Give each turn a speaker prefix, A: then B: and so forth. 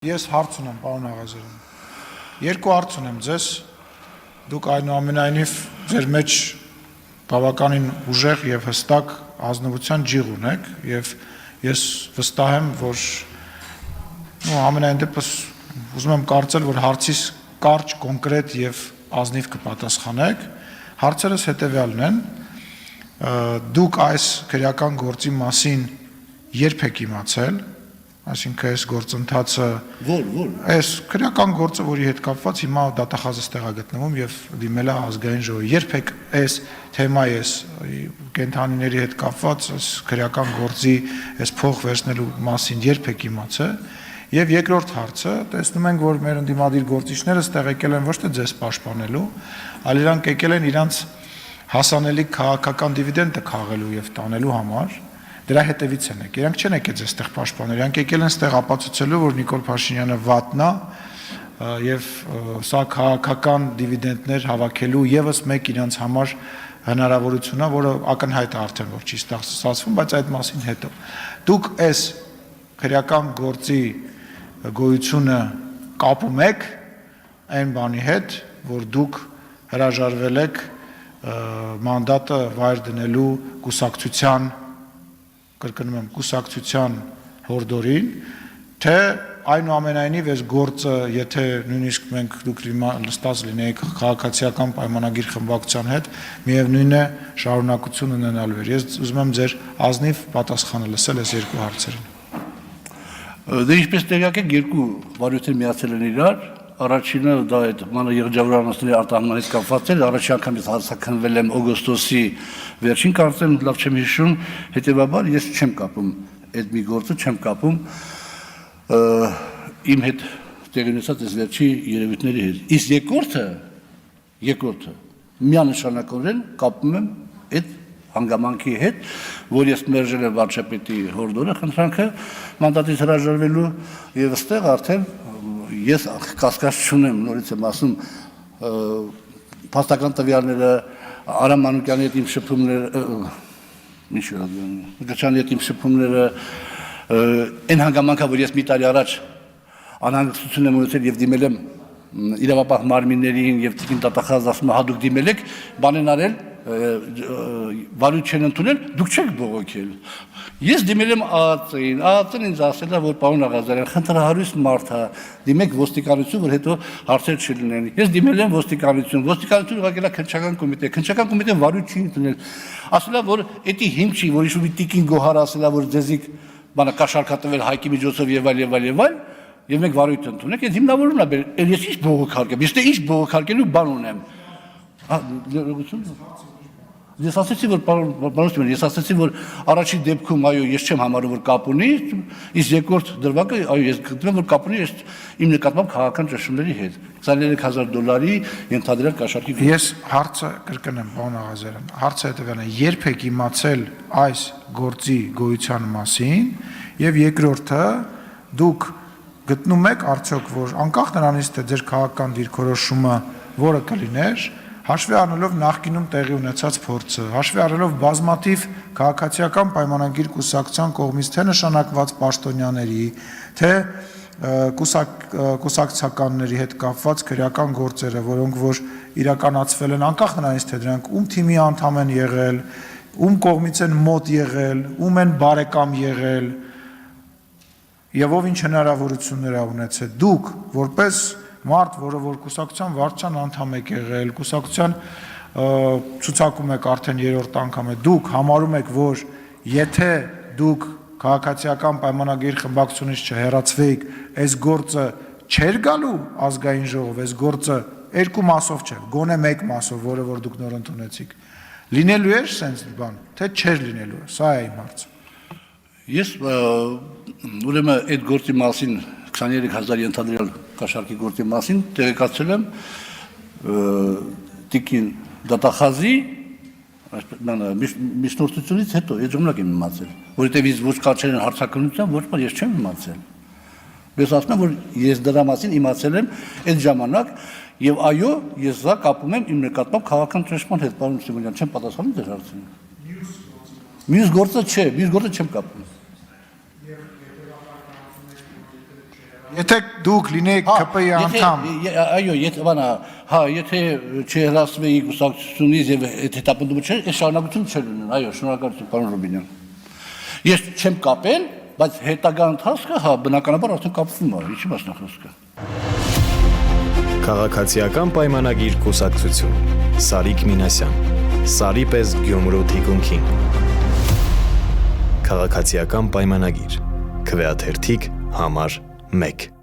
A: Ես հարց ունեմ, պարոն Աղազարյան, երկու հարց ունեմ ձեզ, դուք այնուամենայնիվ ձեր մեջ բավականին ուժեղ և հստակ ազնվության ջիղ ունեք և ես վստահ եմ, որ ամենայն դեպս ուզում եմ կարծել, որ հարցիս կարճ, կոնկրետ և ազնիվ կպատասխանեք, հարցերս հետևյալն են, դուք այս քրեական գործի մասին երբ եք իմացել, այսինքն այս գործընթացը այս քրեական գործը, որի հետ կապված հիմա դատախազս տեղագտնվում և դիմել է ազգային ժողովի, երբ եք այս թեմայի, այս կենդանիների հետ կապված, այս քրեական գործի այս փող վերցնելու մասին երբ եք իմացել, և երկրորդ հարցը, տեսնում ենք, որ մեր ընդդիմադիր գործիչները ստեղ եկել են ոչ թե ձեզ պաշտպանելու, այլ իրանք եկել են իրանց հասանելի քաղաքական դիվիդենդը քաղելու և տանելու համար, դրա հետևից են եկել, իրանք չեն եկել ձեզ ստեղ պաշտպանել, իրանք եկել են ստեղ ապացուցելու, որ Նիկոլ Փաշինյանը վատն է և սա քաղաքական դիվիդենդներ հավաքելու ևս մեկ իրանց համար հնարավորություն է, որը ակնհայտ է արդեն, որ չի ստացվում, բայց այդ մասին հետո։ Դուք այս քրեական գործի գոյությունը կապում եք այն բանի հետ, որ դուք հրաժարվել եք մանդատը վայր դնելու կուսակցության կրկնում եմ, կուսակցության հորդորին, թե այնուամենայնիվ այս գործը, եթե նույնիսկ մենք դուք լստած լինեիք քաղաքացիական պայմանագիր խմբակցության հետ, միևնույն է շարունակություն ունենալու էր։ Ես ուզում եմ ձեր ազնիվ պատասխանը լսել այս երկու հարցերին։
B: Դե ինչպես տեղյակ եք, երկու վարույթներ միացել են իրար, առաջինը դա այդ մանր եղջավորանոցների արտահանման հետ կապված էր, առաջին անգամ ես հարցաքննվել եմ օգոստոսի վերջին, կարծեմ լավ չեմ հիշում, հետևաբար ես չեմ կապում այդ մի գործը, չեմ կապում իմ հետ տեղի ունեցած այս վերջի երևույթների հետ։ Իսկ երկրորդը միանշանակորեն կապում եմ այդ հանգամանքի հետ, որ ես մերժել եմ վարչապետի հորդորը, խնդրանքը մանդատից հրաժարվելու եւ այստեղ արդեն ես կասկած չունեմ, նորից եմ ասում, փաստական տվյալները Արամ Մանուկյանի հետ իմ շփումները, Գչյանի հետ իմ շփումները, այն հանգամանքա, որ ես մի տարի առաջ անհանգստություն եմ ունեցել եւ դիմել եմ իրավապահ մարմիններին եւ տիկին դատախազ ասում հադուկ դիմել եք, բան են արել, վարույթ չեն ընդունել, դուք չեք բողոքել։ Ես դիմել եմ ԱԱԾ-ին, ԱԱԾ-ն ինձ ասել է, որ պարոն Աղազարյան, խնդրահարույց մարդ է, դիմեք ոստիկանություն, որ հետո հարցեր չլինեն։ Ես դիմել եմ ոստիկանություն ուղղակի քննչական կոմիտե, քննչական կոմիտեն վարույթ չի ընդունել։ Ասել է, որ էդի հիմք չի, որ իշու մի տիկին Գոհար ասել է, որ ձեզիկ բանը կաշառքատվել Հայկի միջոցով եւ այլ, եւ մենք վարույթ ընդունենք, այդ հիմնավորումն է, ես ինչ բողոքարկեմ, ես թե ինչ բողոքարկելու բան ունեմ։ Ես ասացի, որ առաջին դեպքում, այո, ես չեմ համարում, որ կապ ունի, իսկ երկրորդ դրվագը, այո, ես գտնում եմ, որ կապ ունի իմ նկատմամբ քաղաքական ճնշումների հետ։ $23,000 ենթադրյալ կաշառքի։
A: Ես հարցը կրկնեմ, պարոն Աղազարյան, հարցը հետևյալն է, երբ եք իմացել այս գործի գոյության մասին, եւ երկրորդը, դուք գտնում եք արդյոք, որ անկախ նրանից, թե ձեր քաղաքական դիրքորոշումը որը կլիներ, հաշվի առնելով նախկինում տեղի ունեցած փորձը, հաշվի առնելով բազմաթիվ քաղաքացիական պայմանագիր կուսակցության կողմից թե նշանակված պաշտոնյաների, թե կուսակցականների հետ կապված քրեական գործերը, որոնք որ իրականացվել են անկախ նրանից, թե դրանք ում թիմի անդամ են եղել, ում կողմից են մոտ եղել, ում են բարեկամ եղել, եւ ով ինչ հնարավորություններ ա ունեցել, դուք որպես մարդ, որը որ կուսակցության վարչության անդամ եք եղել, կուսակցության ցուցակում եք արդեն երրորդ անգամ է, դուք համարում եք, որ եթե դուք քաղաքացիական պայմանագիր խմբակցությունից չհեռացվեիք, այս գործը չէր գալու ազգային ժողով, այս գործը երկու մասով չէ, գոնե մեկ մասով, որը որ դուք նոր ընդունեցիք, լինելու էր սենց բան, թե չէր լինելու, սա է իմ հարցը։
B: Ես ուրեմն այդ գործի մասին 23,000 ենթադրյալ կաշառքի գործի մասին տեղեկացել եմ տիկին դատախազի միջնորդությունից հետո, այդ ժամանակ եմ իմացել, որովհետև ինձ ոչ կարճել են հարցաքննության, ոչ բան ես չեմ իմացել։ Ես ասում եմ, որ ես դրա մասին իմացել եմ այդ ժամանակ եւ այո, ես դա կապում եմ իմ նկատմամբ քաղաքական ճնշման հետ, պարոն Սիմոնյան, չեմ պատասխանում ձեր հարցին։ Մյուս գործը չէ, մյուս գործը չեմ կապում։
A: Եթե դուք լինեիք ԿՊ-ի անդամ,
B: այո, եթե չհրասվեի կուսակցությունից եւ այդ հետապնդումը չէր, այս շարունակություն չէր ունեն, այո, շնորհակալություն պարոն Ռուբինյան։ Ես չեմ կապել, բայց հետագա ընթացքը բնականաբար արդեն կապվում է, ինչի մասն է խոսքը։
C: Քաղաքացիական պայմանագիր կուսակցություն Սարիկ Մինասյան Սարի պես Գյումրու թիկունքին Քաղաքացիական պայմանագիր Քվեաթերթիկ համար 1